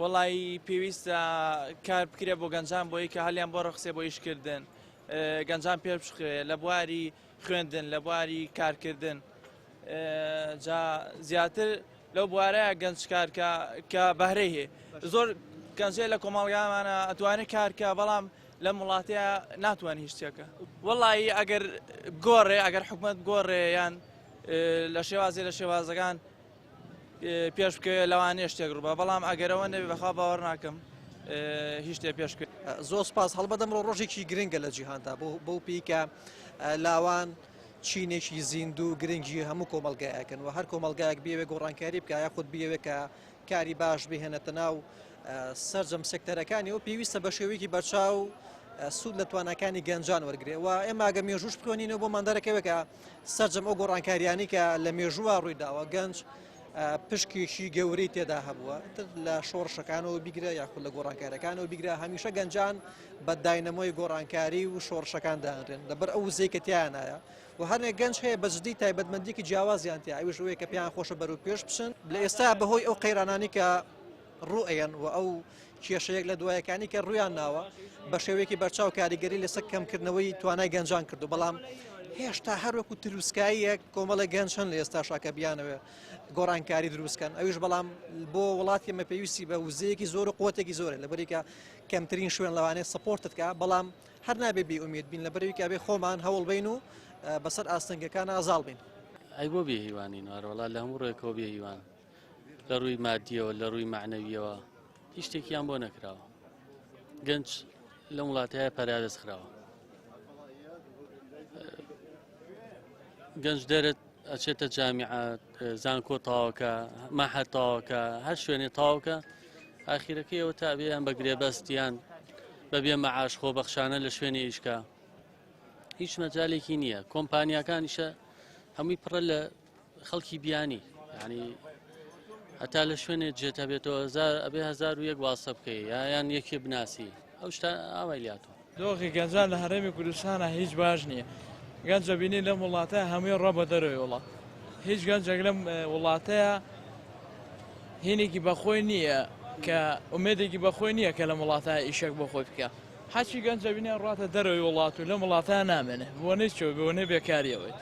وڵی پێویستە کار بکرێ بۆ گەنجان بۆی کە هەلیان بۆ ڕخسێ بۆ ئیشکردن گەنجان پێ بشخێ لە بواری خوێندن لە بواری کارکردن جا زیاتر لەو بوارەیە گەنج کارکە کە بەهرەی هەیە زۆر گەنجێ لە کۆمەڵگامانە ئەتوانێت کارکە بەڵام لە وڵاتەیە ناتوانانی هیچ شتێکە وڵی ئەگەر گۆڕێ ئەگەر حکوومەت گۆڕێ یان لە شێوازێ لە شێوازەکان پێش بکە لەوانێ شتێک ڕووبە بەڵام ئەگەرەوە نەبێ بەخوا باوەڕ ناکەم هیچ شتێ پێشکرد زۆر سپاس هەڵبەدەمڕۆ ڕۆژێکی گرنگە لە جیهاندا بۆ پیکە لاوان چینێکی زیندوو گرنگی هەموو کۆمەلگایەکەن و هەر کۆمەلگایەک بێوێ گۆڕانکاری بکە یاخود بێوێ کە کاری باش بهێنێتە ناو سەرجەم سێکتەرەکانی و پێویستە بە شێوەیەکی بەرچاو سوود لە توانەکانی گەنجان وەرگێ و ئێمە ئەگە مێژوش بکۆنینەوە بۆ مادەرەکەوێ کە سەرجەم ئەو گۆڕانکاریانی کە لە مێژووە ڕوویداوە گەنج پشکێکی گەورەی تێدا هەبووە لە شۆڕشەکانەوە بیگرە یاخود لە گۆڕانکاریەکانەوە بیگرە هەمیشە گەنجان بە داینەمۆی گۆڕانکاری و شۆڕشەکان داهێن لەبەر ئەو وزەی کە تیانایە و هەرێک گەنج هەیە بەجددی تایبەتمەندێکی جیاوازیان تیا ئەوش ئەوەیە کە پێیان خۆشە بەرەو پێش بچن لە ئێستا بەهۆی ئەو قەیرانانی کە ڕوئەن و ئەو کێشەیەک لە دوایەکانی کە ڕویان ناوە بە شێوەیەکی بەرچاو کاریگەری لەسەر کەمکردنەوەی توانای گەنجان کردو بەڵام هێشتا هەروەکو تروسکاییەک کۆمەڵە گەنج هەن لە ئێستا شاکە بیانەوە گۆڕانکاری دروستکەن ئەوش بەڵام بۆ وڵاتی ئەمە پێویستی بە وزەیەکی زۆر و قوتێکی زۆرە لەبەریکە کەمترین شوێن لەوانەیە سپۆرتتکە بەڵام هەر نابێ بێئومید بین لەبەرەوەی بێ خۆمان هەوڵ بین و بەسەر ئاستەنگەکان ئازاڵ بین ئەی بۆ بێهیوانین وڵات لە هەموو ڕێکەوە بێهیوان لە ڕووی مادیەوە لە ڕووی معنەویەوە هیچ شتێکیان بۆ نەکراوە گەنج لە وڵاتەیە پەرادەست خراوە گەنج دەرێت ئەچێتە جامیعات زانکۆ تاوەکە ماحەت تاوەکە هەر شوێنێ تاوەکە ئاخیرەکەیەوە تا بێیان بە گرێبەستیان بەبێ مەعاش خۆبەخشانە لە شوێنی ئیشکا هیچ مەجالێکی نییە کۆمپانیەکانیشە هەمووی پڕە لە خەڵکی بیانی یعنی هەتا لە شوێنێ جێتە بێتەوە ئەبێ 1001 واسە بکەی یان یەکێ بناسی ئەو شتا ئاوایلاتەوە دۆخی گەنجان لە هەرێمی کوردستانە هیچ باش نییە گەنجە بینی لەم وڵاتەیە هەمووی ڕە بە دەرەوەی وڵات هیچ گەنجێک لەم وڵاتەیە هینێکی بەخۆی نییە کە ئومێدێکی بەخۆی نییە کە لە وڵاتە ئیشێک بۆ خۆی بکە حچی گەنجە بینێ ڕاتە دەرەوەی وڵات و لەم وڵاتە نامێنێ بۆ نەیچەوە بۆ نەبێکاریەوەی